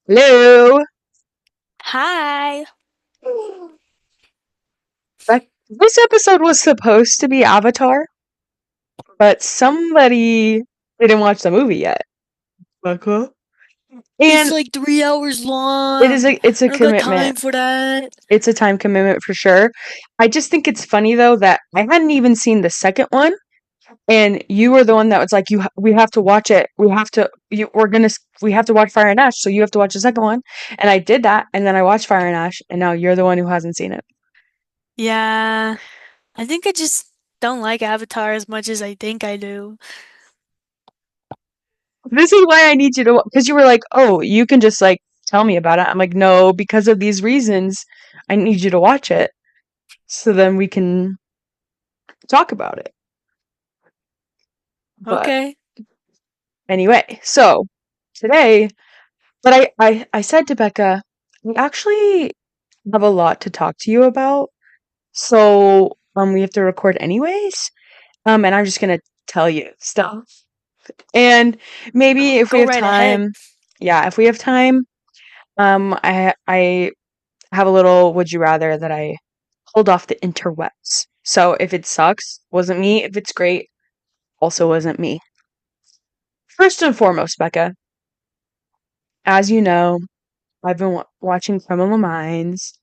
Hello. Hi. This episode was supposed to be Avatar, but somebody didn't watch the movie yet. Becca. It's And like 3 hours it is long. a I don't got commitment. time for that. It's a time commitment for sure. I just think it's funny though that I hadn't even seen the second one, and you were the one that was like, we have to watch it. We have to watch Fire and Ash, so you have to watch the second one." And I did that, and then I watched Fire and Ash, and now you're the one who hasn't seen it. Yeah, I think I just don't like Avatar as much as I think I do. This is why I need you to, because you were like, "Oh, you can just like tell me about it." I'm like, "No, because of these reasons, I need you to watch it so then we can talk about it." But Okay. anyway, so today, but I said to Becca, we actually have a lot to talk to you about, so we have to record anyways. And I'm just gonna tell you stuff, and maybe if we Go have right ahead. time, yeah, if we have time, I have a little would you rather that I hold off the interwebs. So if it sucks, wasn't me. If it's great, also wasn't me. First and foremost, Becca, as you know, I've been watching Criminal Minds,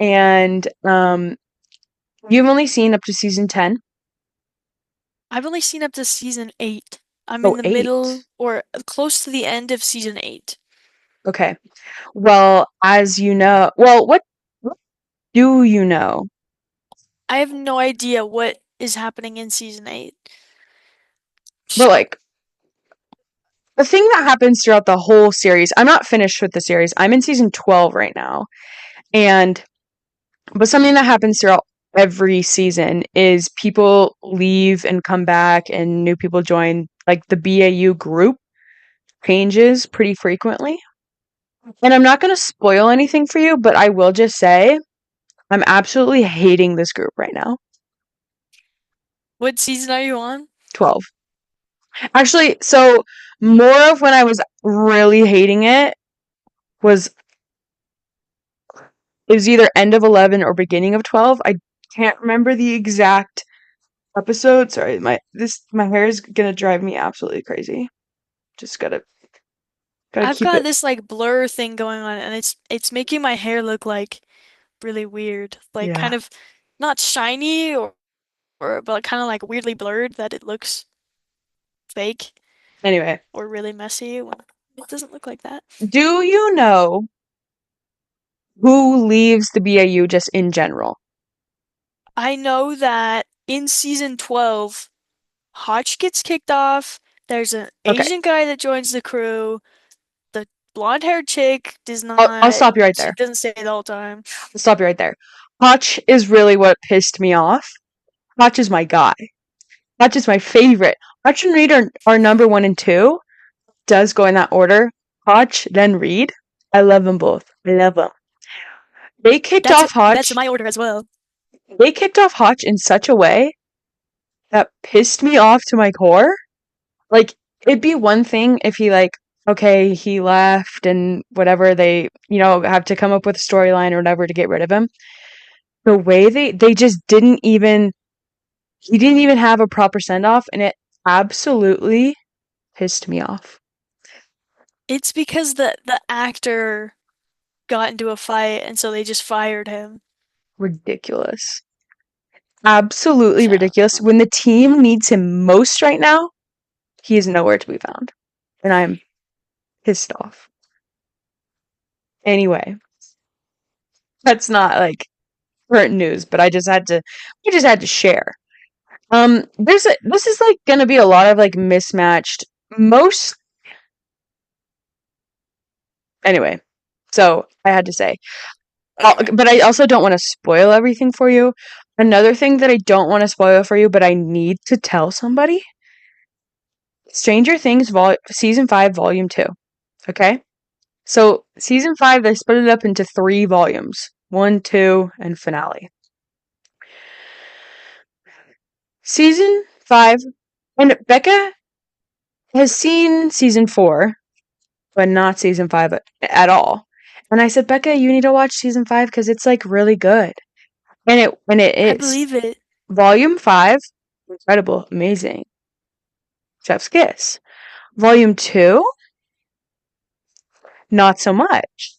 and you've only seen up to season 10. I've only seen up to season 8. I'm Oh, in the eight. middle or close to the end of season 8. Okay. Well, as you know, well, what do you know? I have no idea what is happening in season 8. But So, like the thing that happens throughout the whole series, I'm not finished with the series. I'm in season 12 right now. And but something that happens throughout every season is people leave and come back and new people join. Like the BAU group changes pretty frequently. And I'm not going to spoil anything for you, but I will just say I'm absolutely hating this group right now. what season are you on? 12. Actually, so more of when I was really hating was it was either end of 11 or beginning of 12. I can't remember the exact episode. Sorry, my hair is going to drive me absolutely crazy. Just gotta I've keep got it. this like blur thing going on and it's making my hair look like really weird. Like Yeah. kind of not shiny or but kind of like weirdly blurred that it looks fake Anyway, or really messy when it doesn't look like that. do you know who leaves the BAU just in general? I know that in season 12, Hotch gets kicked off. There's an Okay, Asian guy that joins the crew. The blonde-haired chick does I'll not, stop you right she there. doesn't stay the whole time. I'll stop you right there. Hotch is really what pissed me off. Hotch is my guy. Hotch is my favorite. Hotch and Reed are number one and two. Does go in that order. Hotch, then Reed. I love them both. I love them. They kicked That's off it. That's Hotch. my order as well. They kicked off Hotch in such a way that pissed me off to my core. Like, it'd be one thing if he, like, okay, he left and whatever, they, have to come up with a storyline or whatever to get rid of him. The way they just didn't even, he didn't even have a proper send off, and it absolutely pissed me off. It's because the actor got into a fight and so they just fired him. Ridiculous. Absolutely So, ridiculous. When the team needs him most right now, he is nowhere to be found. And I'm pissed off. Anyway, that's not like current news, but I just had to share. This is like gonna be a lot of like mismatched most anyway. So I had to say, but I also don't want to spoil everything for you. Another thing that I don't want to spoil for you, but I need to tell somebody: Stranger Things season 5, volume 2. Okay, so season 5 they split it up into 3 volumes: 1, 2, and finale. Season 5, and Becca has seen season 4. but not season 5 at all. And I said, Becca, you need to watch season 5 because it's like really good. And it I is. believe it. Volume 5, incredible, amazing. Chef's kiss. Volume 2, not so much.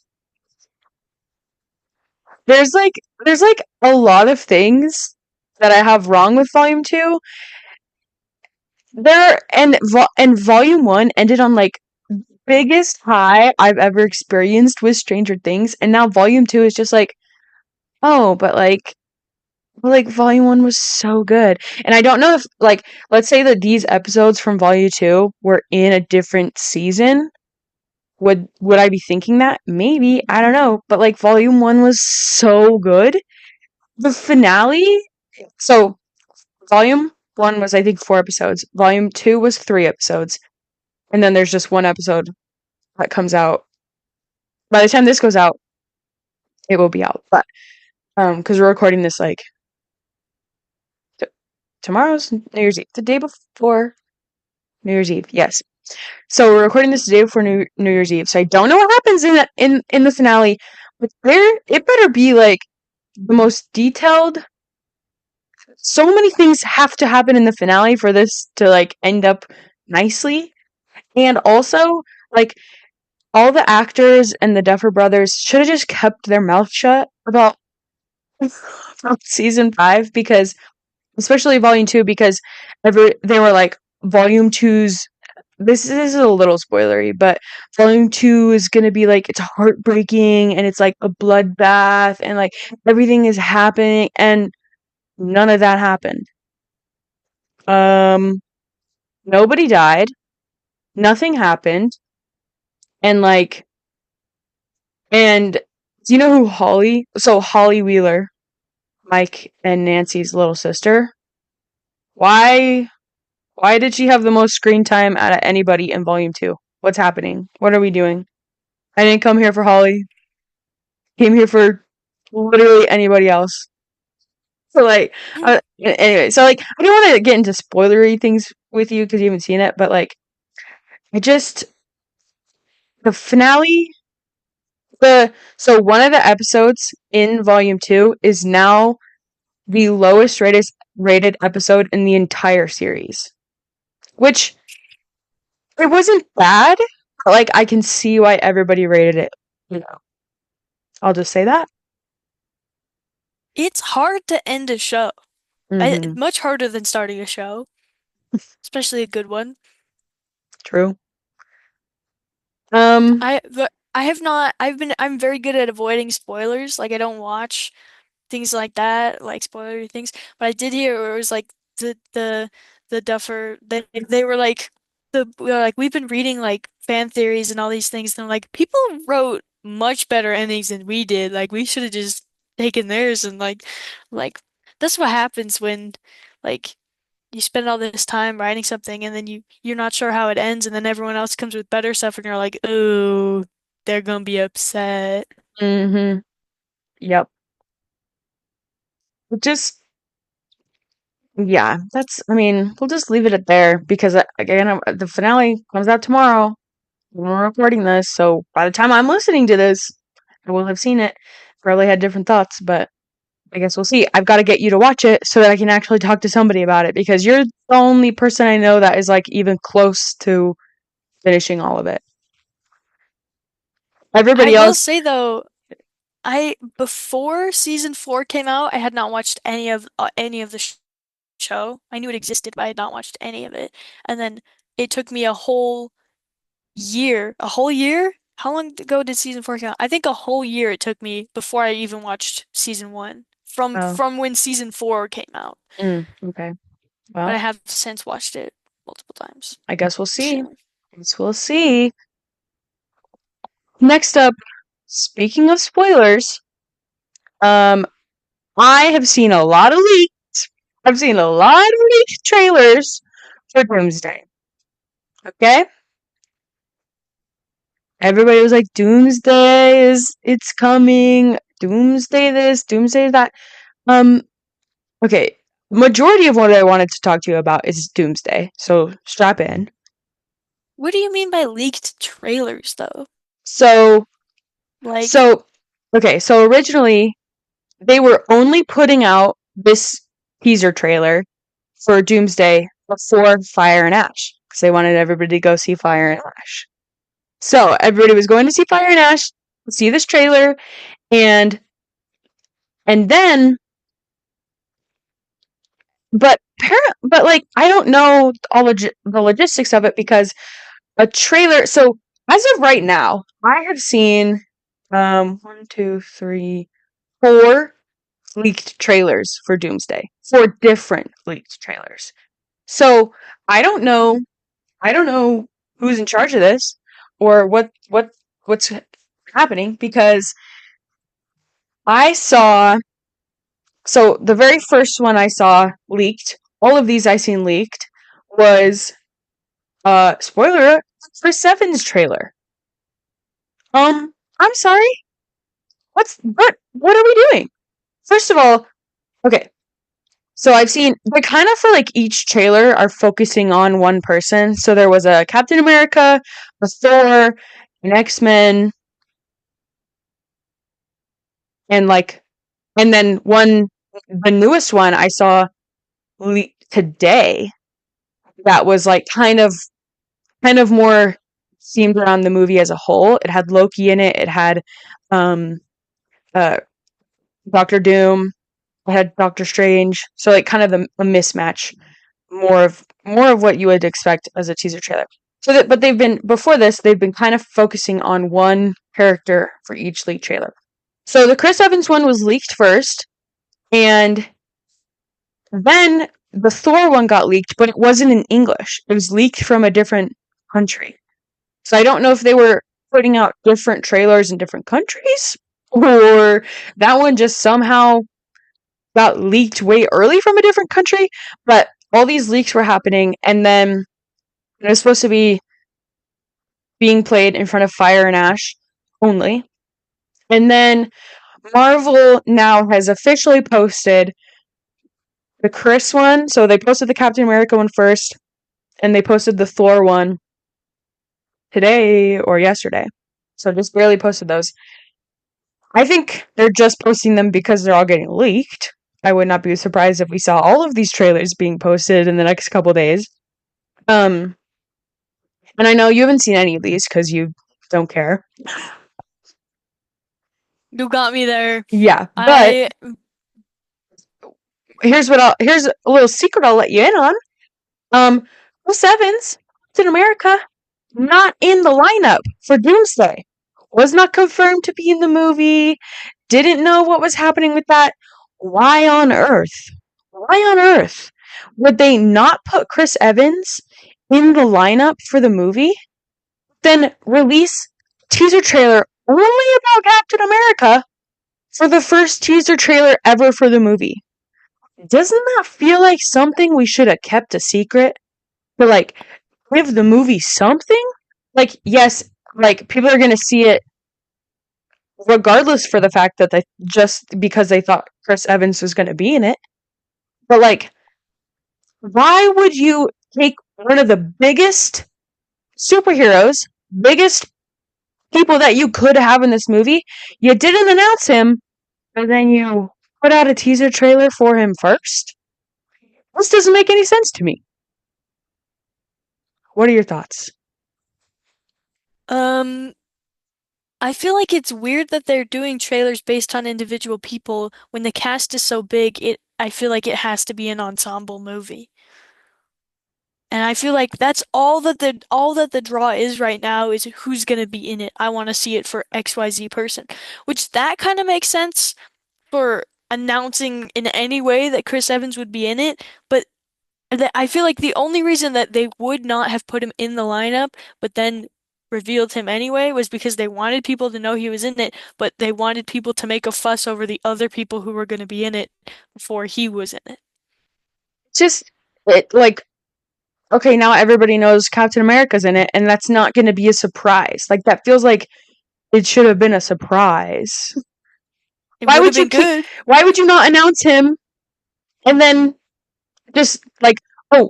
There's like there's like a lot of things that I have wrong with volume 2. And volume 1 ended on like biggest high I've ever experienced with Stranger Things, and now volume 2 is just like, oh, but volume 1 was so good. And I don't know if, like, let's say that these episodes from volume 2 were in a different season. Would I be thinking that? Maybe. I don't know. But like volume 1 was so good. The finale, so volume 1 was, I think, 4 episodes. Volume 2 was 3 episodes. And then there's just one episode that comes out. By the time this goes out, it will be out. But because we're recording this like t- tomorrow's New Year's Eve, the day before New Year's Eve. Yes. So we're recording this the day before New Year's Eve. So I don't know what happens in the finale, but there it better be like the most detailed. So many things have to happen in the finale for this to like end up nicely. And also, like, all the actors and the Duffer Brothers should have just kept their mouth shut about season 5, because especially volume 2, because they were like, volume two's, this is a little spoilery, but volume 2 is gonna be like, it's heartbreaking and it's like a bloodbath and like everything is happening, and none of that happened. Um, Nobody died, nothing happened, and like, and do you know who Holly? So Holly Wheeler, Mike and Nancy's little sister. Why? Why did she have the most screen time out of anybody in Volume 2? What's happening? What are we doing? I didn't come here for Holly. Came here for literally anybody else. So like, anyway, so like, I don't want to get into spoilery things with you because you haven't seen it, but like, I just the finale. So one of the episodes in Volume 2 is now the lowest rated episode in the entire series, which it wasn't bad. But like, I can see why everybody rated it. You know, I'll just say that. It's hard to end a show. Mm-hmm. Much harder than starting a show, especially a good one. True. Um. I have not, I'm very good at avoiding spoilers. Like I don't watch things like that, like spoilery things. But I did hear where it was like the Duffer they were like we've been reading like fan theories and all these things, and like people wrote much better endings than we did. Like we should have just taken theirs and like that's what happens when like you spend all this time writing something and then you're not sure how it ends, and then everyone else comes with better stuff and you're like, "Oh, they're gonna be upset." Mm-hmm. Yep. Just yeah. That's. I mean, we'll just leave it at there because again, the finale comes out tomorrow when we're recording this. So by the time I'm listening to this, I will have seen it. Probably had different thoughts, but I guess we'll see. I've got to get you to watch it so that I can actually talk to somebody about it because you're the only person I know that is like even close to finishing all of it. I Everybody will else, say though, I before season 4 came out, I had not watched any of the show. I knew it existed, but I had not watched any of it. And then it took me a whole year, a whole year? How long ago did season 4 come out? I think a whole year it took me before I even watched season 1. oh, From when season 4 came out. okay. But Well, I have since watched it multiple times. I guess we'll see. Guess we'll see. Next up, speaking of spoilers, um, I have seen a lot of leaks. I've seen a lot of leaked trailers for Doomsday. Okay? Everybody was like, Doomsday is it's coming. Doomsday this, Doomsday that. Um, okay. Majority of what I wanted to talk to you about is Doomsday. So strap in. What do you mean by leaked trailers, though? So, Like, so, okay, so originally they were only putting out this teaser trailer for Doomsday before Fire and Ash because they wanted everybody to go see Fire and Ash. So everybody was going to see Fire and Ash, see this trailer, and then, but like I don't know all the logistics of it because a trailer. So as of right now, I have seen one, two, three, four leaked trailers for Doomsday. Four different leaked trailers. So I don't know. I don't know who's in charge of this or what's happening because I saw. So the very first one I saw leaked. All of these I seen leaked was spoiler alert, Chris Evans trailer. I'm sorry. What are we doing? First of all, okay. So I've seen they kind of for like each trailer are focusing on one person. So there was a Captain America, a Thor, an X-Men, and like and then one the newest one I saw today that was like kind of more themed around the movie as a whole. It had Loki in it. It had um uh Doctor Doom. It had Doctor Strange. So like kind of a mismatch, more of what you would expect as a teaser trailer. So that, but they've been before this, they've been kind of focusing on one character for each leaked trailer. So the Chris Evans one was leaked first, and then the Thor one got leaked, but it wasn't in English. It was leaked from a different country. So I don't know if they were putting out different trailers in different countries, or that one just somehow got leaked way early from a different country. But all these leaks were happening, and then it was supposed to be being played in front of Fire and Ash only. And then Marvel now has officially posted the Chris one. So they posted the Captain America one first, and they posted the Thor one today or yesterday. So just barely posted those. I think they're just posting them because they're all getting leaked. I would not be surprised if we saw all of these trailers being posted in the next couple days. Um, and I know you haven't seen any of these because you don't care. you got me there. Yeah, but I here's a little secret I'll let you in on. Chris Evans, Captain America, not in the lineup for Doomsday. Was not confirmed to be in the movie. Didn't know what was happening with that. Why on earth? Why on earth would they not put Chris Evans in the lineup for the movie? Then release teaser trailer only about Captain America for the first teaser trailer ever for the movie. Doesn't that feel like something we should have kept a secret? To like give the movie something? Like, yes, like people are gonna see it regardless for the fact that they just because they thought Chris Evans was gonna be in it. But like, why would you take one of the biggest superheroes, biggest people that you could have in this movie? You didn't announce him, but then you put out a teaser trailer for him first? This doesn't make any sense to me. What are your thoughts? um I feel like it's weird that they're doing trailers based on individual people when the cast is so big. I feel like it has to be an ensemble movie. And I feel like that's all that the draw is right now is who's gonna be in it. I want to see it for XYZ person, which that kind of makes sense for announcing in any way that Chris Evans would be in it, but I feel like the only reason that they would not have put him in the lineup, but then revealed him anyway, was because they wanted people to know he was in it, but they wanted people to make a fuss over the other people who were going to be in it before he was in it. Just it like okay, now everybody knows Captain America's in it, and that's not going to be a surprise. Like that feels like it should have been a surprise. It Why would have would you been keep? good. Why would you not announce him and then just like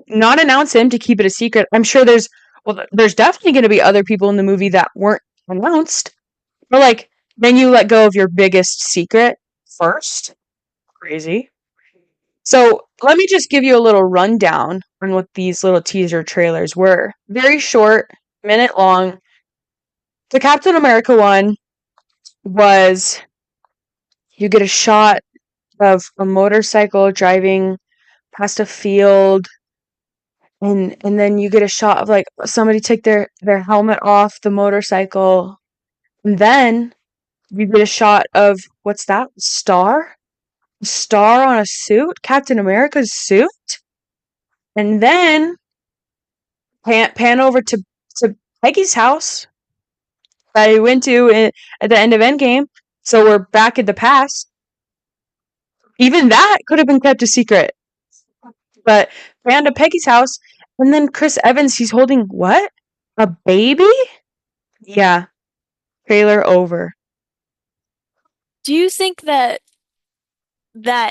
not announce him to keep it a secret? I'm sure there's Well, there's definitely going to be other people in the movie that weren't announced. Or like, then you let go of your biggest secret first. Crazy. So let me just give you a little rundown on what these little teaser trailers were. Very short, minute long. The Captain America one was you get a shot of a motorcycle driving past a field, and then you get a shot of like somebody take their helmet off the motorcycle, and then you get a shot of what's that? Star? A star on a suit? Captain America's suit? And then pan over to Peggy's house that he went to at the end of Endgame. So we're back in the past. Even that could have been kept a secret. But ran to Peggy's house, and then Chris Evans, he's holding what? A baby? Yeah, trailer over. Do you think that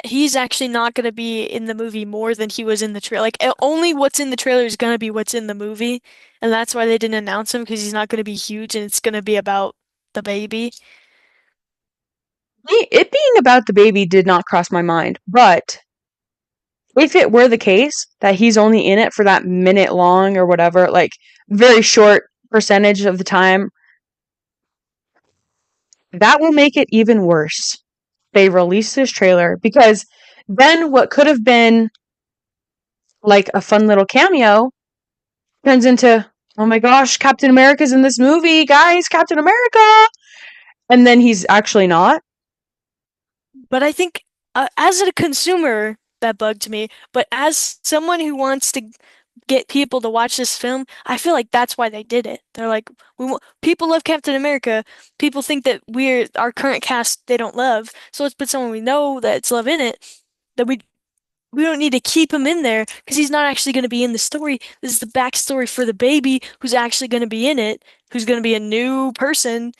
he's actually not going to be in the movie more than he was in the trailer? Like only what's in the trailer is going to be what's in the movie, and that's why they didn't announce him because he's not going to be huge and it's going to be about the baby. It being about the baby did not cross my mind, but if it were the case that he's only in it for that minute long or whatever, like very short percentage of the time, that will make it even worse. They release this trailer because then what could have been like a fun little cameo turns into, oh my gosh, Captain America's in this movie, guys, Captain America! And then he's actually not. But I think as a consumer, that bugged me. But as someone who wants to get people to watch this film, I feel like that's why they did it. They're like, people love Captain America. People think that we're our current cast they don't love. So let's put someone we know that's love in it. That we don't need to keep him in there because he's not actually going to be in the story. This is the backstory for the baby who's actually going to be in it, who's going to be a new person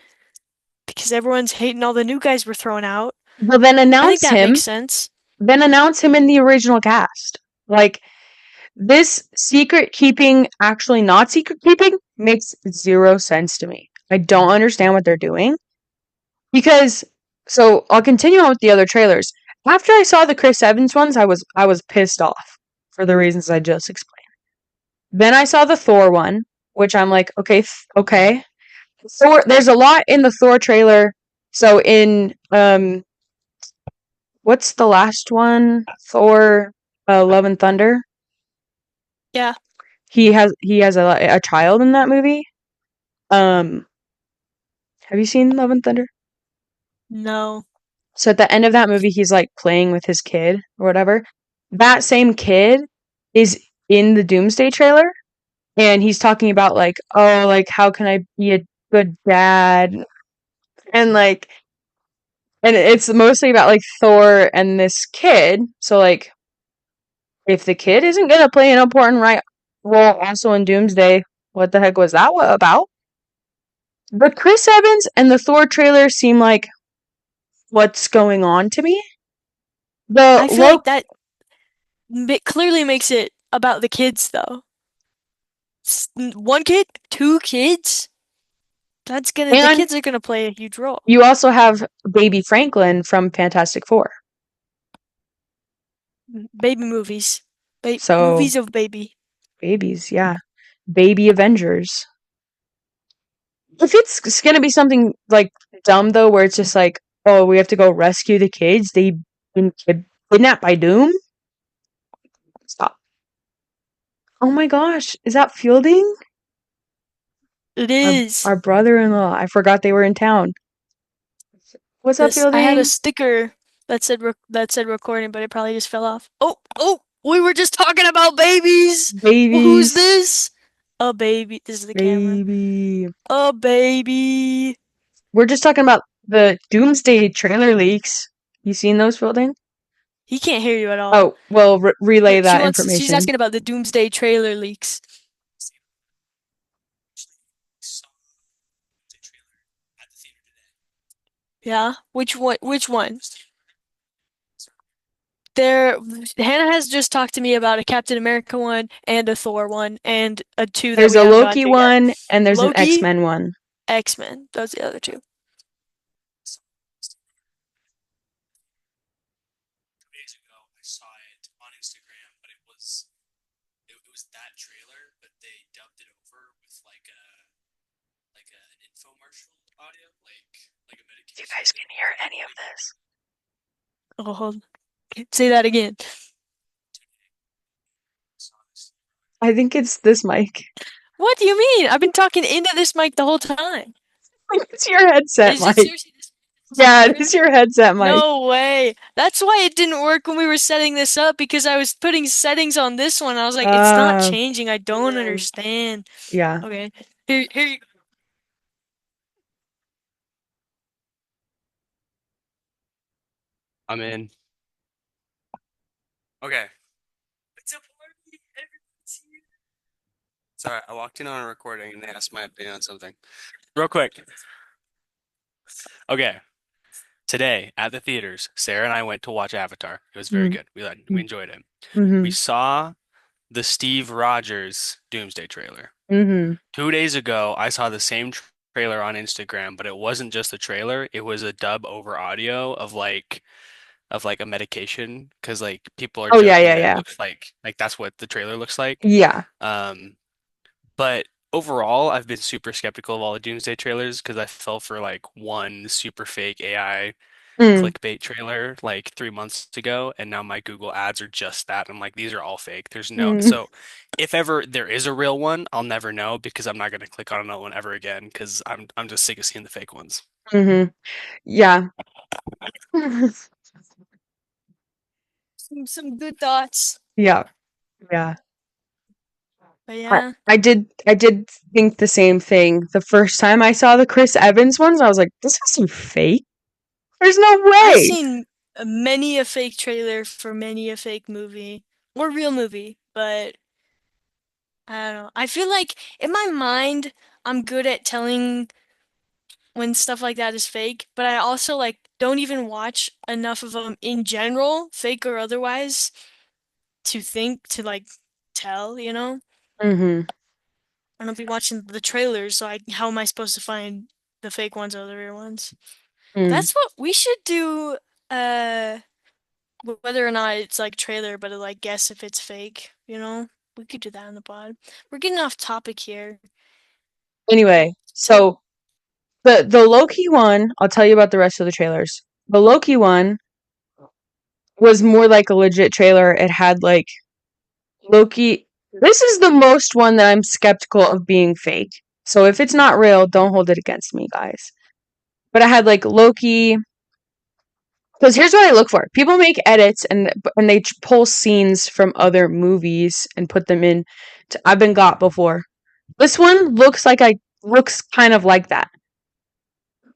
because everyone's hating all the new guys we're throwing out. Well, then I think announce that makes him. sense. Then announce him in the original cast. Like, this secret keeping, actually not secret keeping, makes zero sense to me. I don't understand what they're doing. Because, so I'll continue on with the other trailers. After I saw the Chris Evans ones, I was pissed off for the reasons I just explained. Then I saw the Thor one, which I'm like, okay, okay. Thor, there's a lot in the Thor trailer. So in what's the last one? Thor, Love and Thunder. Yeah, He has a child in that movie. Um, have you seen Love and Thunder? no. So at the end of that movie, he's like playing with his kid or whatever. That same kid is in the Doomsday trailer, and he's talking about like, oh, like how can I be a good dad, and like, and it's mostly about like Thor and this kid. So like, if the kid isn't gonna play an important role also in Doomsday, what the heck was that about? The Chris Evans and the Thor trailer seem like what's going on to me. The I feel like look that clearly makes it about the kids, though. One kid, two kids. The and kids are gonna play a huge role. you also have Baby Franklin from Fantastic Four. Baby movies, So movies of baby. babies, yeah, baby Avengers. If it's gonna be something like dumb though, where it's just like, oh, we have to go rescue the kids, they've been kidnapped by Doom. Stop. Oh my gosh, is that Fielding? It Our is. our brother-in-law. I forgot they were in town. What's up, This I had a Fielding? sticker that said recording, but it probably just fell off. Oh, we were just talking about babies. Well, who's Babies, this? A baby. This is the camera. baby. A baby. We're just talking about the Doomsday trailer leaks. You seen those, Fielding? He can't hear you at all. Oh, well, relay She that wants. She's information. asking about the Doomsday trailer leaks. Yeah. Which one? Which one? There, Hannah has just talked to me about a Captain America one and a Thor one and a two that There's we a haven't gotten Loki to yet. one and there's an Loki, X-Men one. X-Men. Those are the other two. Days ago, I saw it on Instagram, but it was that trailer, but they dubbed it over with an infomercial audio, like a You medication guys thing. can hear any of this. Oh, hold on. Say that again. I think it's this mic. What do you mean? I've been talking into this mic the whole time. It's your headset Is it mic. seriously this Yeah, it speaker? is your headset mic. No way. That's why it didn't work when we were setting this up because I was putting settings on this one. I was like, it's not Uh, changing. I don't understand. yeah. Okay. Here you go. I'm in. Okay. It's a party. Everyone's here. Sorry, I walked in on a recording and they asked my opinion on something. Real quick. Okay. Today at the theaters, Sarah and I went to watch Avatar. It was very Mm, good. We mm, enjoyed it. We mhm, saw the Steve Rogers Doomsday trailer. mhm. 2 days ago, I saw the same trailer on Instagram, but it wasn't just a trailer. It was a dub over audio of like a medication because like people are Oh yeah, joking yeah, that it yeah. looks like that's what the trailer looks like. Yeah. Um, but overall, I've been super skeptical of all the Doomsday trailers because I fell for like one super fake AI Mm, clickbait trailer like 3 months ago, and now my Google ads are just that. I'm like, these are all fake. There's no mm, so if ever there is a real one, I'll never know because I'm not gonna click on another one ever again because I'm just sick of seeing the fake ones. mhm. Yeah. Some good thoughts. Yeah. Yeah. But I, yeah, I did think the same thing. The first time I saw the Chris Evans ones, I was like, this has to be fake. There's no I've way. seen many a fake trailer for many a fake movie or real movie, but I don't know. I feel like in my mind, I'm good at telling when stuff like that is fake, but I also like don't even watch enough of them in general, fake or otherwise, to think to like tell, you know? Mhm. I don't be watching the trailers, so how am I supposed to find the fake ones or the real ones? Mm. That's what we should do, uh, whether or not it's like trailer, but like guess if it's fake, you know? We could do that in the pod. We're getting off topic here. Anyway, So so the Loki one, I'll tell you about the rest of the trailers. The Loki one was more like a legit trailer. It had like Loki. This is the most one that I'm skeptical of being fake. So if it's not real, don't hold it against me, guys. But I had like Loki. Because here's what I look for: people make edits and they pull scenes from other movies and put them in. I've been got before. This one looks kind of like that.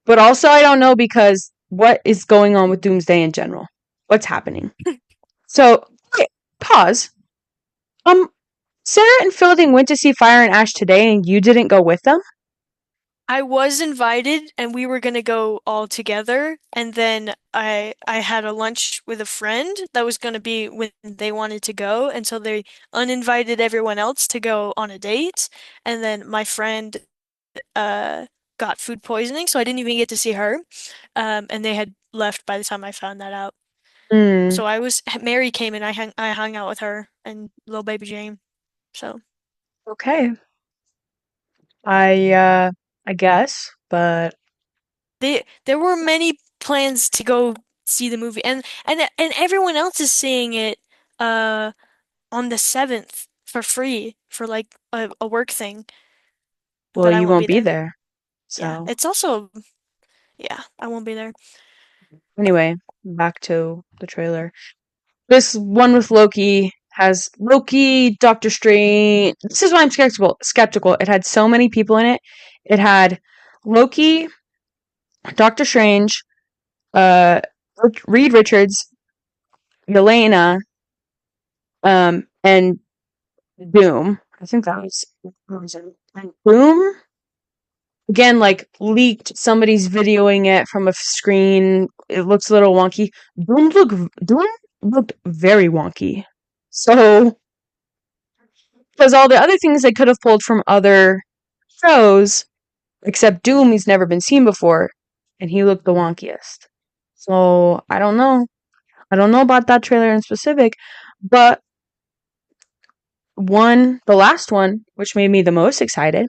But also, I don't know because what is going on with Doomsday in general? What's happening? So, okay, pause. Um, Sarah and Fielding went to see Fire and Ash today, and you didn't go with them? I was invited and we were gonna go all together, and then I had a lunch with a friend that was gonna be when they wanted to go, and so they uninvited everyone else to go on a date, and then my friend uh got food poisoning, so I didn't even get to see her. And they had left by the time I found that out. Hmm. So Mary came and I hung out with her and little baby Jane. So Okay. I uh I guess, but there were many plans to go see the movie, and everyone else is seeing it uh on the 7th for free for like a work thing, well, but I you won't won't be be there. there. Yeah, So, it's also yeah, I won't be there. anyway, back to the trailer. This one with Loki has Loki, Doctor Strange. This is why I'm skeptical. It had so many people in it. It had Loki, Doctor Strange, uh Reed Richards, Yelena, and Doom. I think that was and Doom again, like leaked. Somebody's videoing it from a screen. It looks a little wonky. Doom looked very wonky. So, because all the other things they could have pulled from other shows, except Doom, he's never been seen before, and he looked the wonkiest. So, I don't know. I don't know about that trailer in specific, but the last one, which made me the most excited,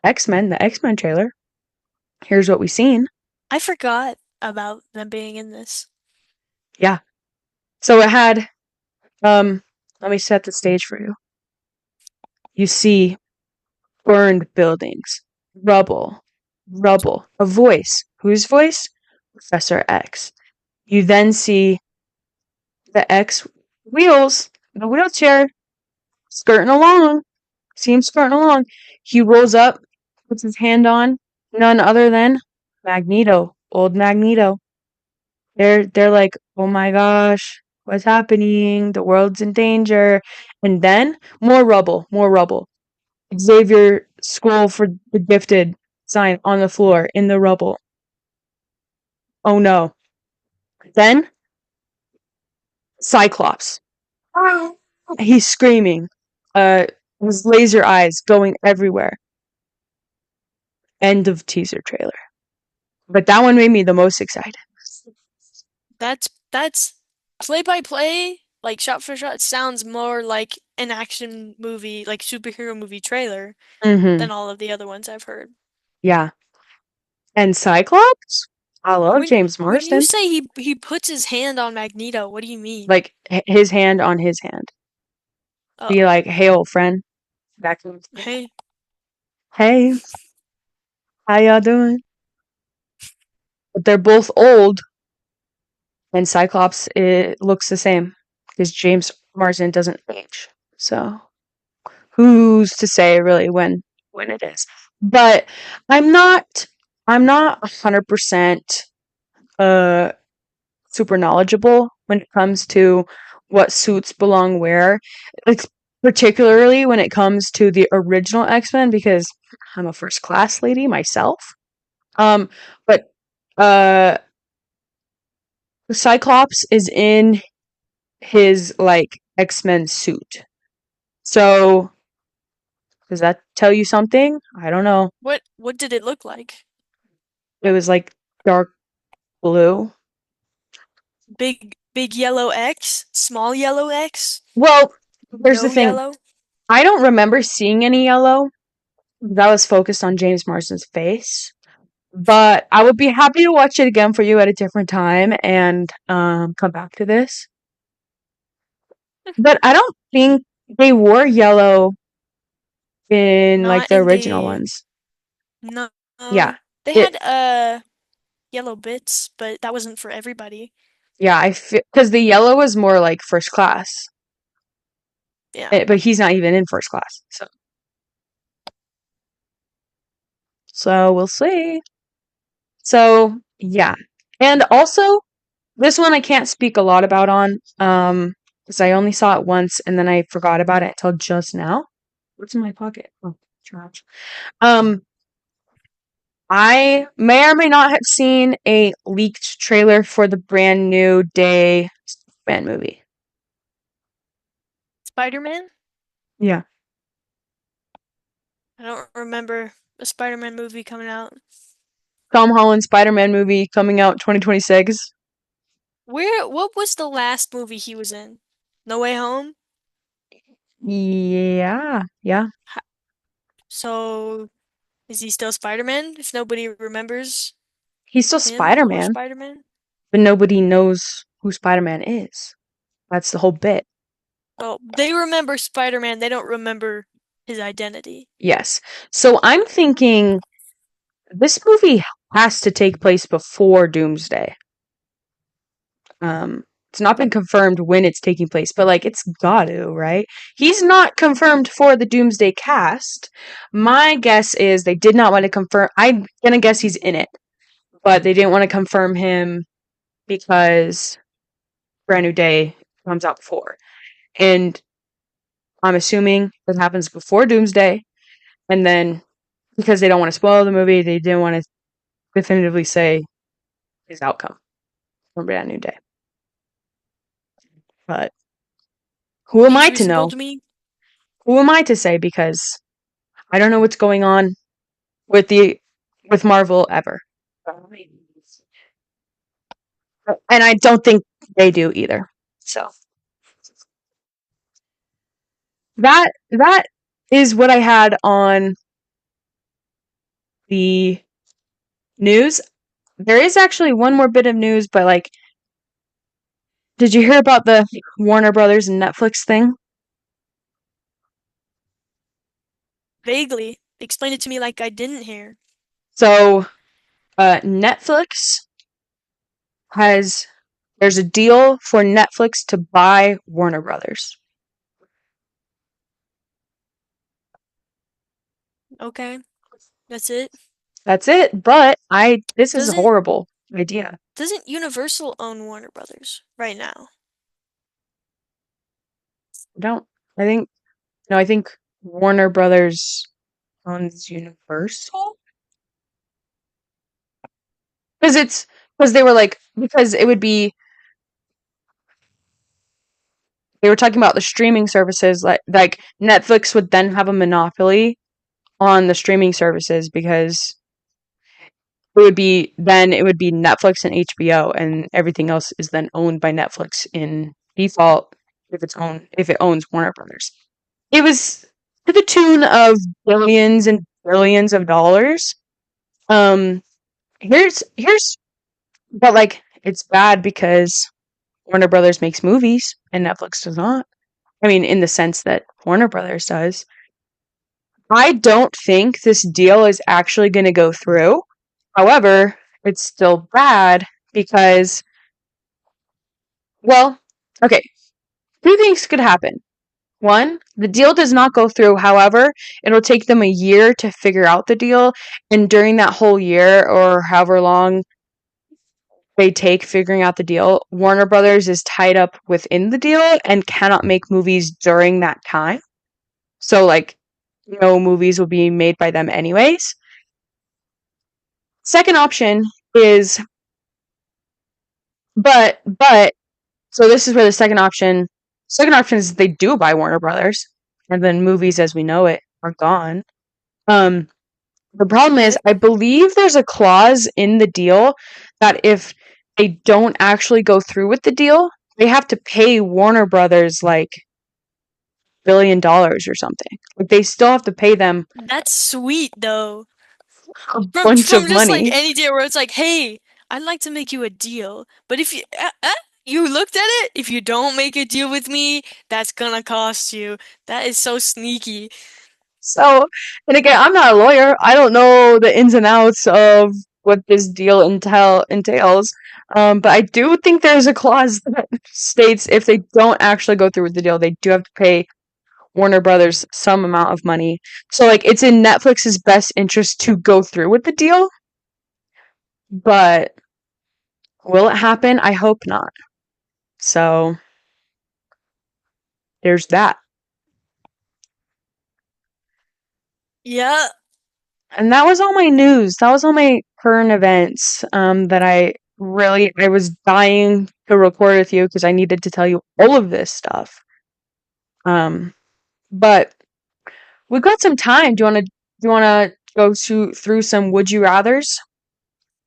X-Men, the X-Men trailer. Here's what we seen. I forgot about them being in this. Yeah. So it had, let me set the stage for you. You see burned buildings, rubble, a voice. Whose voice? Professor X. You then see the X wheels, the wheelchair, skirting along. See him skirting along. He rolls up, puts his hand on none other than Magneto, old Magneto. They're like, oh my gosh, what's happening? The world's in danger. And then more rubble, more rubble. Xavier School for the Gifted sign on the floor in the rubble. Oh no. Then Cyclops. He's screaming. His laser eyes going everywhere. End of teaser trailer. But that one made me the most excited. That's play by play, like shot for shot, sounds more like an action movie, like superhero movie trailer Mm-hmm. than all of the other ones I've heard. Yeah. And Cyclops? I love When James when you Marsden. say he puts his hand on Magneto, what do you mean? Like his hand on his hand. Be Oh, like, hey, old friend. Back in the day. hey, Hey, how y'all doing? But they're both old, and Cyclops looks the same because James Marsden doesn't age. So who's to say really when it is? But I'm not I'm not 100% uh super knowledgeable when it comes to what suits belong where. It's particularly when it comes to the original X-Men because I'm a first class lady myself. Um, but uh, Cyclops is in his like X-Men suit. So does that tell you something? I don't know. what did it look like? It was like dark blue. Big yellow X, small yellow X, Well, here's the no thing. yellow. I don't remember seeing any yellow. That was focused on James Marsden's face. But I would be happy to watch it again for you at a different time and come back to this. But I don't think they wore yellow in like Not the in original the ones. no. Yeah. They It had yellow bits, but that wasn't for everybody. yeah, I feel cuz the yellow was more like first class. Yeah. But he's not even in first class. So we'll see. So, yeah. And also this one I can't speak a lot about on because I only saw it once and then I forgot about it until just now. What's in my pocket? Oh, trash. Um, I may or may not have seen a leaked trailer for the brand new Day Spider-Man movie. Spider-Man? Yeah. I don't remember a Spider-Man movie coming out. Tom Holland Spider-Man movie coming out 2026. What was the last movie he was in? No Way Home? Yeah. Yeah. So, is he still Spider-Man if nobody remembers He's still him or Spider-Man, Spider-Man? but nobody knows who Spider-Man is. That's the whole bit. Well, they remember Spider-Man, they don't remember his identity. Yes. So I'm thinking this movie has to take place before Doomsday. It's not been confirmed when it's taking place, but like it's got to, right? He's not confirmed for the Doomsday cast. My guess is they did not want to confirm. I'm gonna guess he's in it, but they didn't want to confirm him because Brand New Day comes out before, and I'm assuming it happens before Doomsday, and then because they don't want to spoil the movie, they didn't want to definitively say his outcome from Brand New Day. But who am I to Introducible know? to me. Who am I to say? Because I don't know what's going on with Marvel ever. And I don't think they do either. So that is what I had on the news. There is actually one more bit of news, but like, did you hear about the Warner Brothers and Netflix thing? Vaguely. Explain it to me like I didn't hear. So, Netflix has there's a deal for Netflix to buy Warner Brothers. Okay. That's it. That's it. But this is a Doesn't horrible idea. doesn't Universal own Warner Brothers right now? I don't. I think no. I think Warner Brothers owns Universal because they were like because it would be they were talking about the streaming services like Netflix would then have a monopoly on the streaming services because it would be Netflix and HBO and everything else is then owned by Netflix in default if it owns Warner Brothers. It was to the tune of billions and billions of dollars. Um here's but like it's bad because Warner Brothers makes movies and Netflix does not. I mean in the sense that Warner Brothers does. I don't think this deal is actually going to go through. However, it's still bad because, well, okay, two things could happen. One, the deal does not go through. However, it'll take them a year to figure out the deal. And during that whole year or however long they take figuring out the deal, Warner Brothers is tied up within the deal and cannot make movies during that time. So, like, no movies will be made by them anyways. Second option is, but so this is where the second option is they do buy Warner Brothers, and then movies as we know it are gone. Um, the problem is, Okay. I believe there's a clause in the deal that if they don't actually go through with the deal, they have to pay Warner Brothers like $1 billion or something. Like they still have to pay them That's sweet though. a From bunch of from just like money. any deal where it's like, hey, I'd like to make you a deal, but if you looked at it, if you don't make a deal with me, that's gonna cost you. That is so sneaky. So, and again, I'm not a lawyer. I don't know the ins and outs of what this deal entails. But I do think there's a clause that states if they don't actually go through with the deal, they do have to pay Warner Brothers some amount of money. So, like, it's in Netflix's best interest to go through with the deal. But will it happen? I hope not. So, there's that. Yeah, And that was all my news. That was all my current events that I was dying to record with you because I needed to tell you all of this stuff. But we've got some time. Do you want to go through some would you rathers?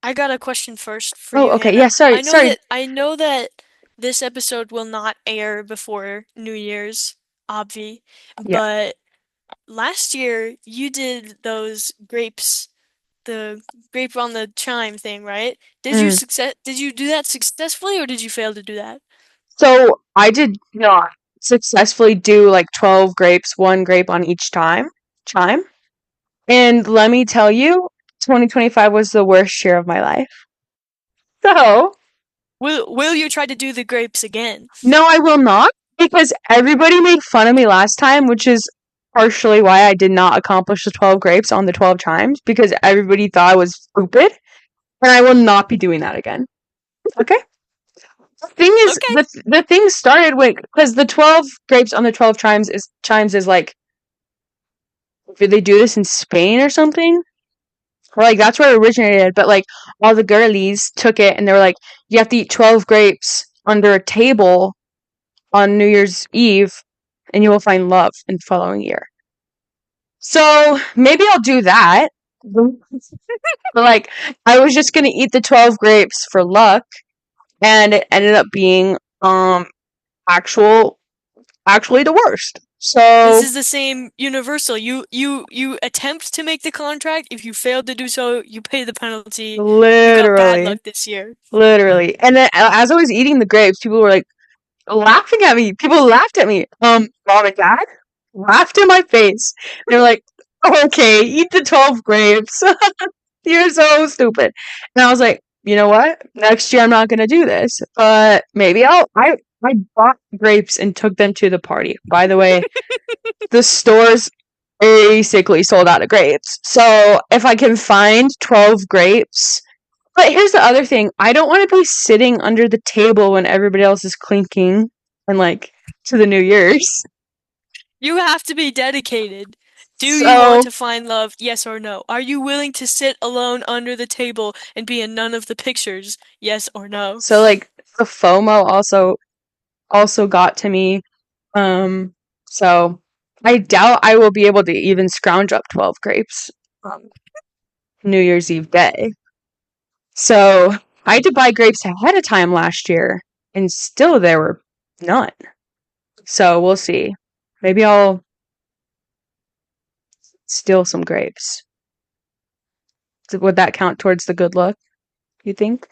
I got a question first for Oh, you, okay. Yeah, Hannah. sorry. Sorry. I know that this episode will not air before New Year's, obvi, Yeah. but last year you did those grapes, the grape on the chime thing, right? Mm. Did you do that successfully or did you fail to do that? So I did not successfully do like 12 grapes, one grape on each chime. And let me tell you, 2025 was the worst year of my life. So Will you try to do the grapes again? no, I will not, because everybody made fun of me last time, which is partially why I did not accomplish the 12 grapes on the 12 chimes, because everybody thought I was stupid, and I will not be doing that again. Okay? The thing is, Okay. the thing started with, because the 12 grapes on the 12 chimes is like, did they do this in Spain or something? Or like, that's where it originated, but like, all the girlies took it, and they were like, you have to eat 12 grapes under a table on New Year's Eve, and you will find love in the following year. So maybe I'll do that. But like, I was just gonna eat the 12 grapes for luck, and it ended up being actual actually the worst. This So is the same universal. You attempt to make the contract. If you fail to do so, you pay the penalty. You got bad literally, luck this year. literally, and then as I was eating the grapes, people were like laughing at me. People laughed at me. Mom and dad laughed in my face. They were like, "Okay, eat the 12 grapes. You're so stupid." And I was like, "You know what? Next year I'm not gonna do this, but maybe I'll." I bought grapes and took them to the party. By the way, the stores basically sold out of grapes. So if I can find 12 grapes. But here's the other thing. I don't want to be sitting under the table when everybody else is clinking and like to the New Year's. You have to be dedicated. Do you want So to find love? Yes or no? Are you willing to sit alone under the table and be in none of the pictures? Yes or no? so like the FOMO also got to me. Um so I doubt I will be able to even scrounge up 12 grapes New Year's Eve day. So I had to buy grapes ahead of time last year, and still there were none. So we'll see. Maybe I'll steal some grapes. Would that count towards the good luck, you think?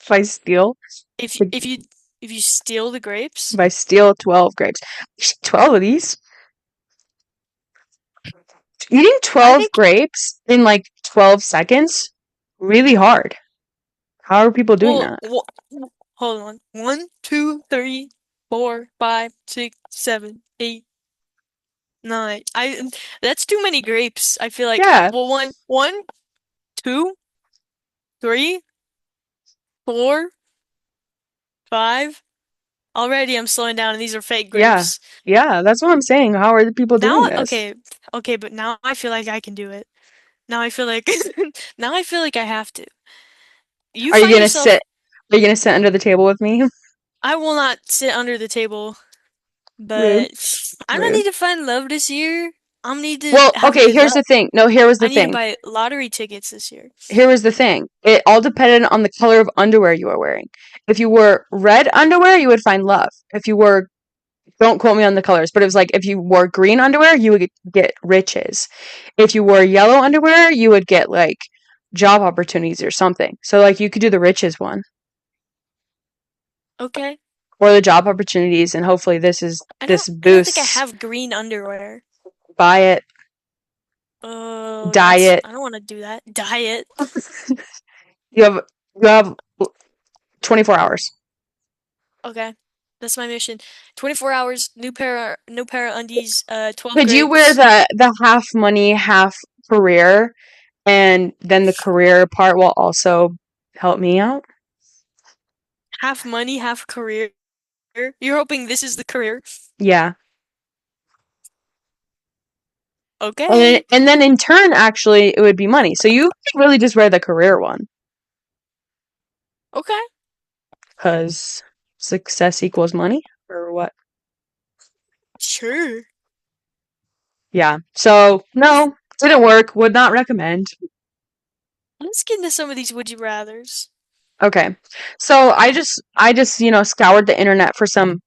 If I steal? If Like, if you if you steal the grapes, if I steal 12 grapes. 12 of these? Eating I 12 think grapes in like 12 seconds? Really hard. How are people doing well, that? hold on. 1, 2, 3, 4, 5, 6, 7, 8, 9. That's too many grapes. I feel like Yeah, well, 2, 3, 4, 5. Already I'm slowing down and these are fake yeah, grapes. yeah. That's what I'm saying. How are the people Now, doing this? okay, but now I feel like I can do it. Now I feel like now I feel like I have to. You Are you find gonna sit? yourself, Are you gonna sit under the table with me? I will not sit under the table, Rude, but I'm gonna rude. need to find love this year. I'm gonna need to Well, have okay. good Here's the luck. thing. No, here was the I need to thing. buy lottery tickets this year. Here was the thing. It all depended on the color of underwear you were wearing. If you wore red underwear, you would find love. If you wore, don't quote me on the colors, but it was like if you wore green underwear, you would get riches. If you wore yellow underwear, you would get like job opportunities or something. So like you could do the riches one Okay. or the job opportunities, and hopefully this I don't think I boosts. have green underwear. Buy it, Oh, dye it. I don't want to do that. Diet. You have you have 24 hours. Okay. That's my mission. 24 hours, new pair of undies, 12 Could you wear grapes. the half money, half career, and then the career part will also help me out? Half money, half career. You're hoping this is the career? Yeah. Okay. And then in turn, actually, it would be money. So you could really just wear the career one Okay. because success equals money or what? Sure. Yeah. So no, didn't work. Would not recommend. Let's get into some of these would you rathers. Okay. So I just scoured the internet for some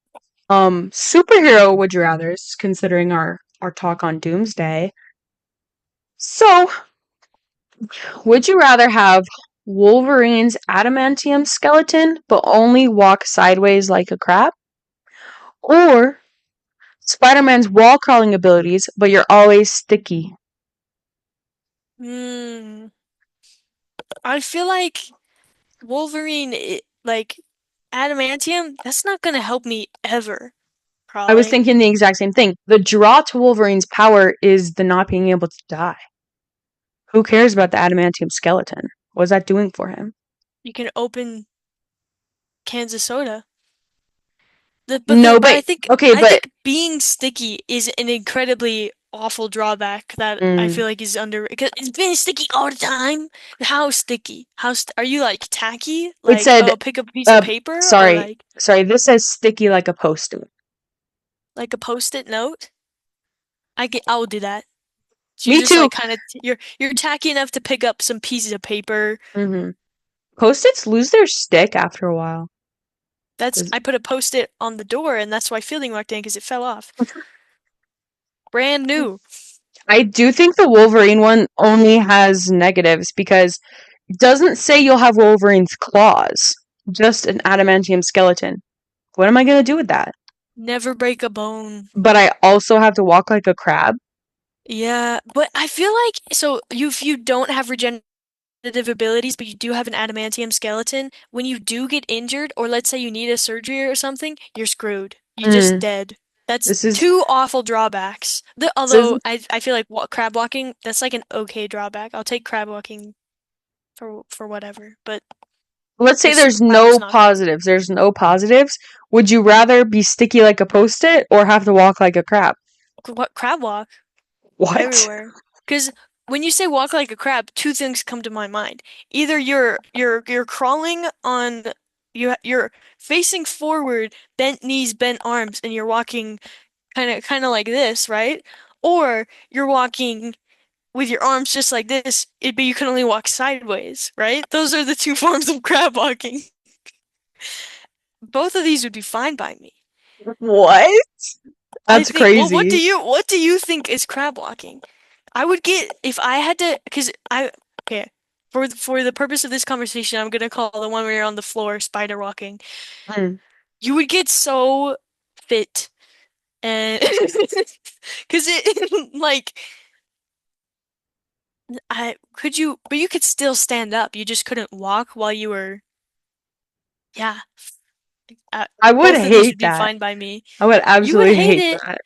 superhero would you rathers considering our talk on Doomsday. So, would you rather have Wolverine's adamantium skeleton but only walk sideways like a crab? Or Spider-Man's wall crawling abilities but you're always sticky? Hmm. I feel like Wolverine, like adamantium, that's not gonna help me ever, I was probably. thinking the exact same thing. The draw to Wolverine's power is the not being able to die. Who cares about the adamantium skeleton? What's that doing for him? You can open cans of soda. No, But but okay, I but think being sticky is an incredibly awful drawback that I mm, feel like is under because it's being sticky all the time. How sticky? Are you like tacky? it Like said oh, pick up a piece of paper or sorry. like Sorry, this says sticky like a post-it. like a post-it note. I will do that. So you're Me just too. like kind of you're tacky enough to pick up some pieces of paper. Hmm. Post-its lose their stick after a while. I put a post-it on the door, and that's why fielding walked in because it fell off. Brand new. I do think the Wolverine one only has negatives because it doesn't say you'll have Wolverine's claws, just an adamantium skeleton. What am I going to do with that? Never break a bone. But I also have to walk like a crab? Yeah, but I feel like so if you don't have regenerative abilities, but you do have an adamantium skeleton, when you do get injured, or let's say you need a surgery or something, you're screwed. You're just Mm, dead. That's this is two awful drawbacks. this is Although I feel like crab walking, that's like an okay drawback. I'll take crab walking for whatever, but let's say the there's superpower's no not good. positives. There's no positives. Would you rather be sticky like a post-it or have to walk like a crab? What crab walk? What? Everywhere. Because when you say walk like a crab, two things come to my mind. Either you're crawling on you're facing forward, bent knees, bent arms, and you're walking kind of like this, right? Or you're walking with your arms just like this, but you can only walk sideways, right? Those are the two forms of crab walking. Both of these would be fine by me. What? I That's think, well, crazy. what do you think is crab walking? I would get if I had to, because I okay for the purpose of this conversation, I'm gonna call the one where you're on the floor spider walking. Mm. You would get so fit and because it like I could you, but you could still stand up. You just couldn't walk while you were yeah. Uh, I would both of these hate would be that. fine by me. I would You would absolutely hate hate it, that.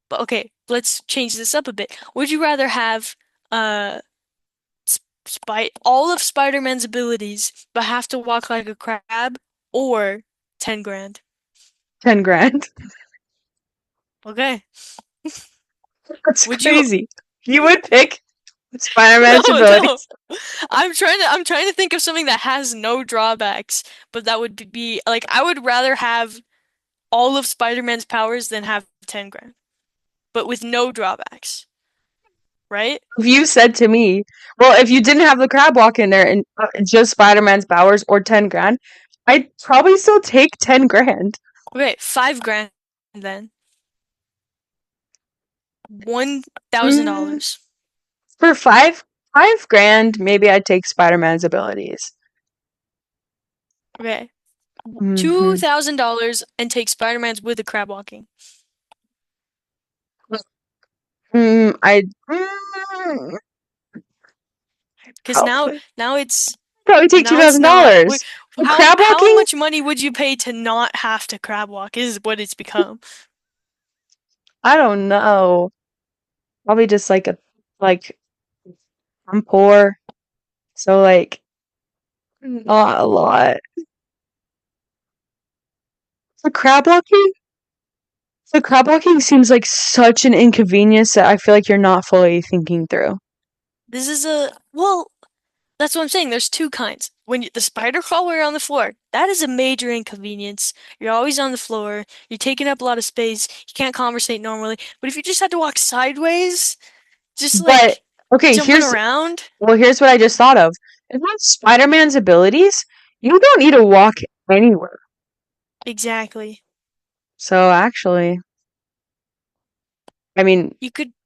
but okay, let's change this up a bit. Would you rather have uh all of Spider-Man's abilities, but have to walk like a crab, or 10 grand. 10 grand. Okay. That's Would you crazy. You would pick No, Spider-Man's no. abilities. I'm trying to think of something that has no drawbacks, but that would be like I would rather have all of Spider-Man's powers than have 10 grand, but with no drawbacks, right? If you said to me, well, if you didn't have the crab walk in there and just Spider-Man's powers or 10 grand, I'd probably still take 10 grand. Okay, 5 grand then. Mm, $1,000. for 5 grand, maybe I'd take Spider-Man's abilities. Okay. Hmm. $2,000 and take Spider-Man's with the crab walking. I Because now probably now it's probably take now it's not. Wait, $2,000. Crab how walking, much money would you pay to not have to crab walk is what it's become. I don't know. Probably just like I'm poor, so like not a lot. The crab walking, the crab walking seems like such an inconvenience that I feel like you're not fully thinking through. This is a well, that's what I'm saying. There's two kinds. The spider crawl where you're on the floor, that is a major inconvenience. You're always on the floor. You're taking up a lot of space. You can't conversate normally. But if you just had to walk sideways, just But like okay, jumping around, here's what I just thought of. If that's Spider-Man's abilities, you don't need to walk anywhere. exactly. So actually, I mean,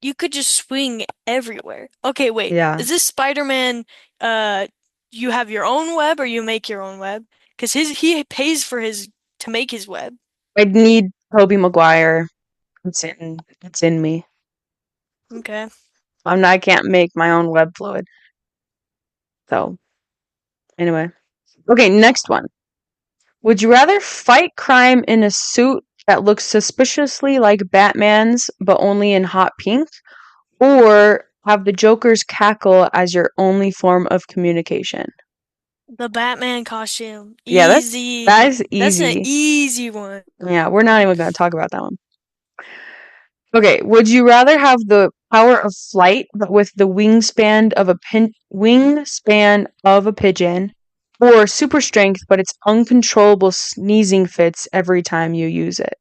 You could just swing everywhere. Okay, wait. yeah, Is this Spider-Man you have your own web or you make your own web? 'Cause he pays for his to make his web. I'd need Tobey Maguire. It's in me. Okay. I can't make my own web fluid. So anyway, okay, next one. Would you rather fight crime in a suit that looks suspiciously like Batman's but only in hot pink, or have the Joker's cackle as your only form of communication? The Batman costume. Yeah, that Easy. is That's an easy. easy one. Yeah, we're not even going to talk about that one. Okay, would you rather have the power of flight but with the wingspan of a pigeon, or super strength but it's uncontrollable sneezing fits every time you use it?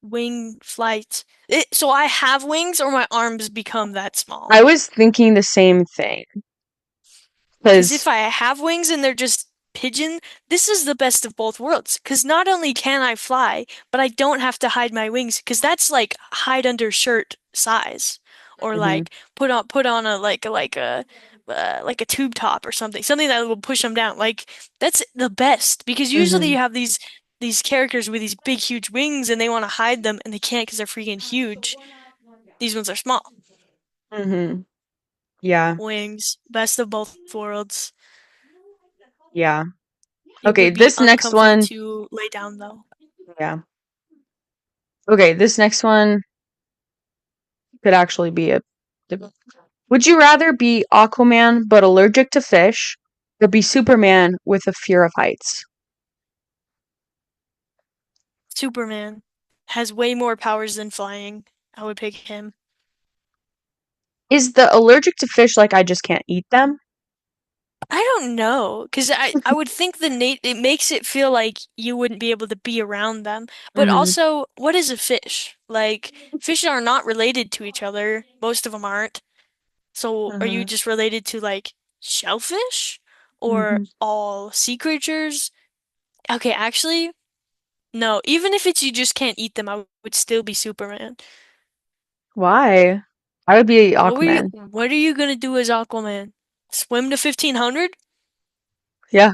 wing flight. So I have wings or my arms become that small? I was thinking the same thing Because because if I have wings and they're just pigeon, this is the best of both worlds. Because not only can I fly, but I don't have to hide my wings. Because that's like hide under shirt size, or hmm like put on a like a tube top or something, something that will push them down. Like that's the best because usually hmm you have these characters with these big huge wings and they want to hide them and they can't because they're freaking huge. These ones are small. hmm yeah, Wings, best of both worlds. yeah. It Okay, would be this next uncomfy one, to lay down though. yeah. Okay, this next one could actually be a. Would you rather be Aquaman but allergic to fish, or be Superman with a fear of heights? Superman has way more powers than flying. I would pick him. Is the allergic to fish like I just can't eat them? I don't know, because I would think the nat it makes it feel like you wouldn't be able to be around them. But hmm also, what is a fish? Like, fish are not related to each other. Most of them aren't. So, are you hmm just related to like shellfish or hmm all sea creatures? Okay, actually, no. Even if it's you just can't eat them, I would still be Superman. Why? I would be Aquaman. What are you gonna do as Aquaman? Swim to 1500? Yeah.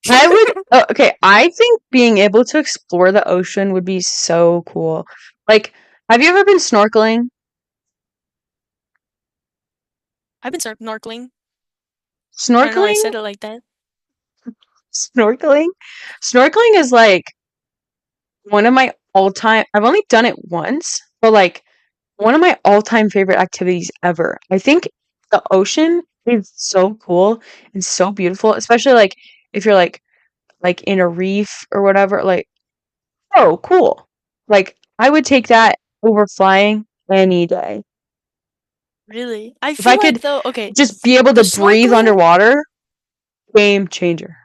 I would. Oh, okay, I think being able to explore the ocean would be so cool. Like, have you ever been snorkeling? I've been snorkeling. I don't know why I Snorkeling? said it like that. Snorkeling? Snorkeling is like one of my all-time. I've only done it once, but like one of my all-time favorite activities ever. I think the ocean is so cool and so beautiful, especially like if you're like in a reef or whatever, like oh, cool. Like I would take that over flying any day. Really? I If I feel like could though, okay, just be able the to breathe snorkeling, underwater, game changer.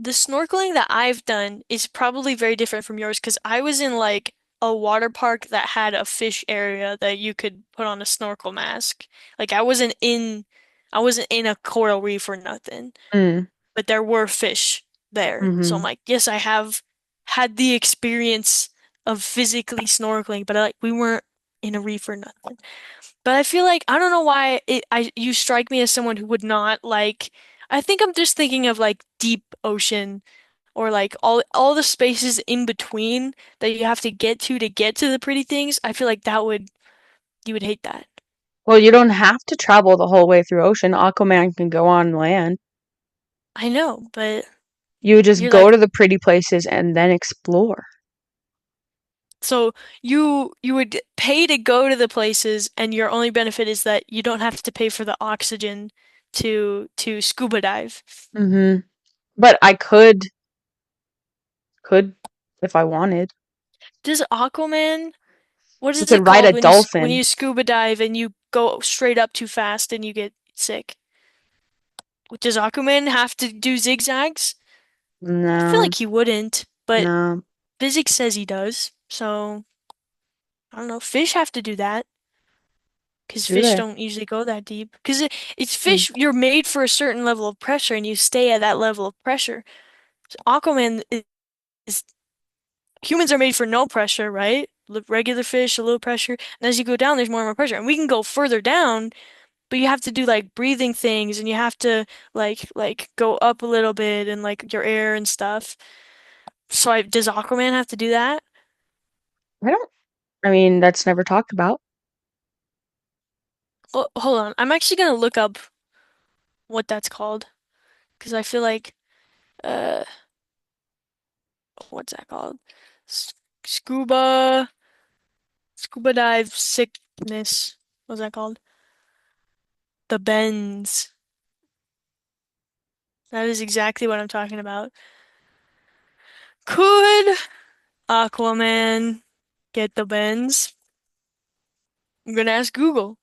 the snorkeling that I've done is probably very different from yours because I was in like a water park that had a fish area that you could put on a snorkel mask. Like I wasn't in a coral reef or nothing, Mm, but there were fish there. So I'm mhm. like, yes, I have had the experience of physically snorkeling, but like we weren't in a reef or nothing. But I feel like I don't know why you strike me as someone who would not like. I think I'm just thinking of like deep ocean or like all the spaces in between that you have to get to the pretty things. I feel like that would you would hate that. Well, you don't have to travel the whole way through ocean. Aquaman can go on land. I know, but You would just you're go like to the pretty places and then explore. so you would pay to go to the places and your only benefit is that you don't have to pay for the oxygen to scuba dive. Mhm. But I could if I wanted. Does Aquaman What You is it could ride called a when dolphin. you scuba dive and you go straight up too fast and you get sick? Does Aquaman have to do zigzags? I feel No, like he wouldn't, but no. physics says he does. So, I don't know. Fish have to do that because Do fish they? don't usually go that deep. Because it's Mm. fish, you're made for a certain level of pressure and you stay at that level of pressure. So Aquaman is humans are made for no pressure, right? Regular fish, a little pressure, and as you go down, there's more and more pressure. And we can go further down. But you have to do like breathing things and you have to like go up a little bit and like your air and stuff. So does Aquaman have to do that? I don't. I mean, that's never talked about. Oh, hold on. I'm actually gonna look up what that's called because I feel like uh what's that called? S scuba scuba dive sickness. What's that called? The bends. That is exactly what I'm talking about. Could Aquaman get the bends? I'm gonna ask Google.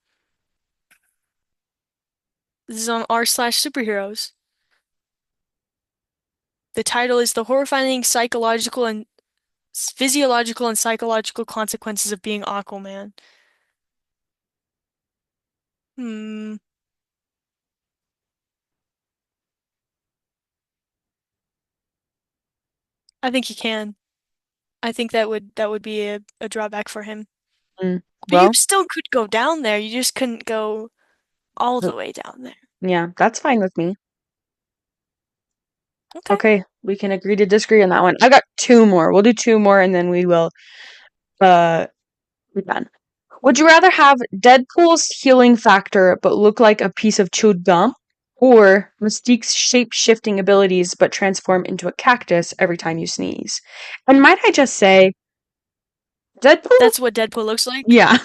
This is on r/superheroes. The title is The Horrifying Psychological and Physiological and psychological consequences of being Aquaman. Hmm. I think he can. I think that would be a drawback for him. Mm. But you Well, still could go down there. You just couldn't go all uh, the way down there. yeah, that's fine with me. Okay. Okay, we can agree to disagree on that one. I got two more. We'll do two more and then we will uh be done. Would you rather have Deadpool's healing factor but look like a piece of chewed gum? Or Mystique's shape shifting abilities but transform into a cactus every time you sneeze? And might I just say, Deadpool? That's what Deadpool looks like. Yeah.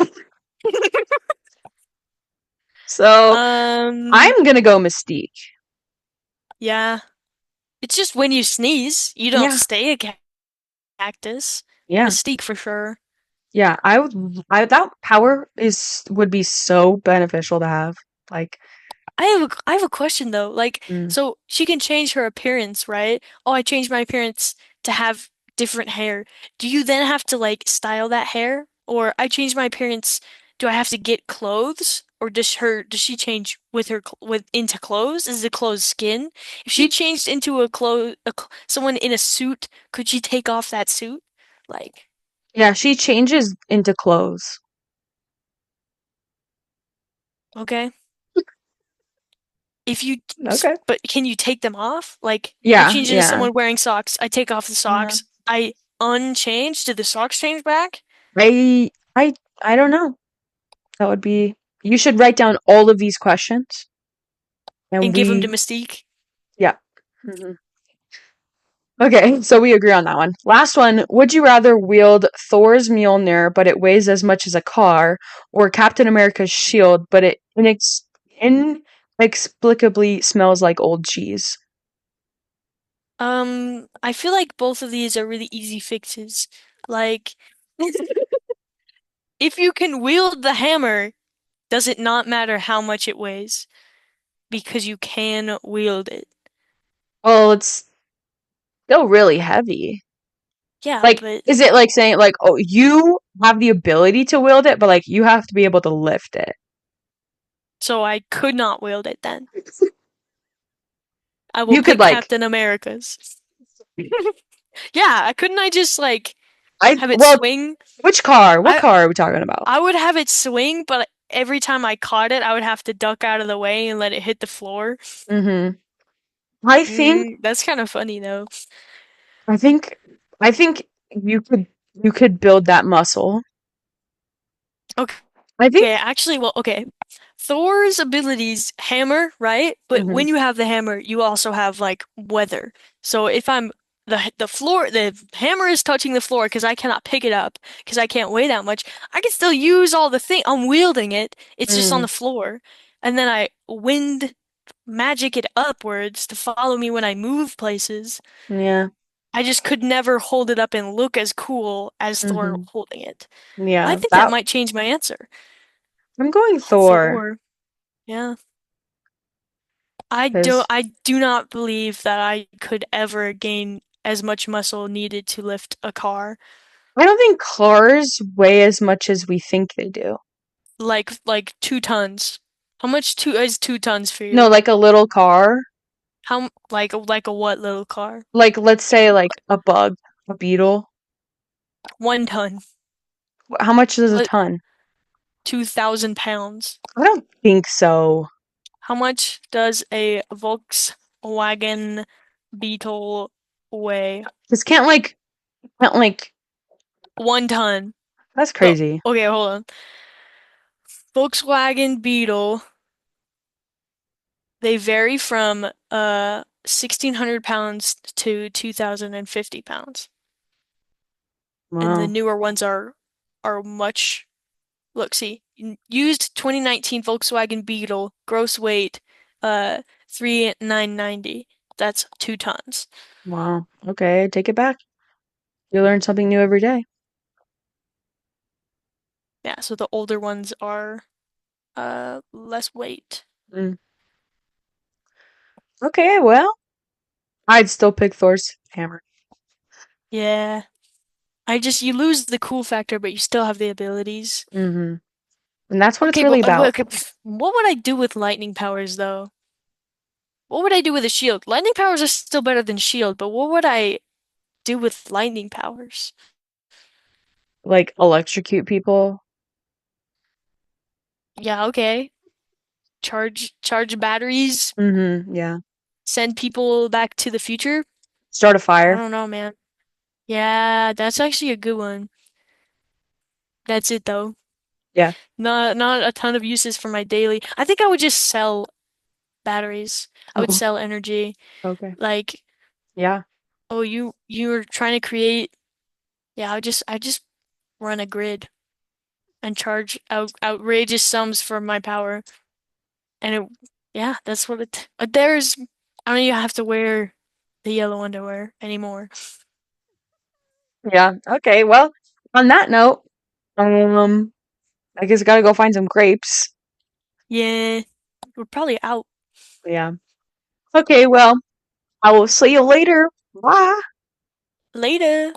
So Um, I'm gonna go Mystique. yeah. It's just when you sneeze, you don't Yeah, stay a cactus. yeah, Mystique for sure. yeah. That power is would be so beneficial to have. Like, I have a question though. Like, mm, so she can change her appearance, right? Oh, I changed my appearance to have different hair. Do you then have to like style that hair? Or I changed my appearance, do I have to get clothes? Or does she change with with into clothes? Is the clothes skin? If she she, changed into someone in a suit, could she take off that suit? Like, yeah, she changes into clothes. okay. If you, Okay. but can you take them off? Like, I Yeah, change into yeah. someone wearing socks. I take off the Yeah. socks. I unchange. Did the socks change back? I I I don't know. That would be you should write down all of these questions and And give them to we Mystique? yeah. Mhm. Okay, so we agree on that one. Last one. Would you rather wield Thor's Mjolnir, but it weighs as much as a car, or Captain America's shield, but it inexplicably smells like old cheese? I feel like both of these are really easy fixes. Like, if you can wield the hammer, does it not matter how much it weighs? Because you can wield it. Well, it's still really heavy. Yeah, Like, but is it like saying like, oh, you have the ability to wield it, but like you have to be able to lift it? so I could not wield it then. I will You could pick like, Captain America's. Yeah, couldn't I just like I have it well, swing? which car? What I car are we talking about? I would have it swing, but every time I caught it, I would have to duck out of the way and let it hit the floor. Mm-hmm. I think, That's kind of funny though. I think, I think you could build that muscle. Okay, I think. okay, actually, well, okay. Thor's abilities, hammer, right? But Hmm. when you have the hammer, you also have like weather. So if I'm the hammer is touching the floor because I cannot pick it up because I can't weigh that much. I can still use all the thing. I'm wielding it. It's just on Mm, the floor, and then I wind magic it upwards to follow me when I move places. yeah. I just could never hold it up and look as cool as Thor Hmm. holding it. I Yeah. think that That might change my answer. I'm going Thor Thor. Yeah. because I do not believe that I could ever gain as much muscle needed to lift a car. I don't think cars weigh as much as we think they do. Like 2 tons. How much two is 2 tons for No, you? like a little car. How like a what little car? Like let's say like a bug, a beetle. 1 ton. How much is a What? ton? 2,000 pounds. I don't think so. How much does a Volkswagen Beetle weigh? This can't like 1 ton. that's The crazy. Okay, hold on. Volkswagen Beetle, they vary from 1,600 pounds to 2,050 pounds. And the Wow. newer ones are much, look, see, used 2019 Volkswagen Beetle, gross weight 3,990. That's 2 tons. Wow. Okay, take it back. You learn something new every day. Yeah, so the older ones are less weight. Mm. Okay, well, I'd still pick Thor's hammer. Yeah. You lose the cool factor, but you still have the abilities. Mm-hmm. And that's what it's Okay, really but about. okay, what would I do with lightning powers though? What would I do with a shield? Lightning powers are still better than shield, but what would I do with lightning powers? Like electrocute people. Yeah, okay. Charge batteries, Mm-hmm. Yeah. send people back to the future. Start a I fire. don't know, man. Yeah, that's actually a good one. That's it though. Yeah. Not a ton of uses for my daily. I think I would just sell batteries. I would Oh, sell energy. okay. Like, Yeah. oh, you're trying to create. Yeah, I just run a grid and charge outrageous sums for my power. And yeah, that's what it. There's. I don't even have to wear the yellow underwear anymore. Yeah. Okay. Well, on that note, um, I guess I gotta go find some grapes. Yeah, we're probably out Yeah. Okay. Well, I will see you later. Bye. later.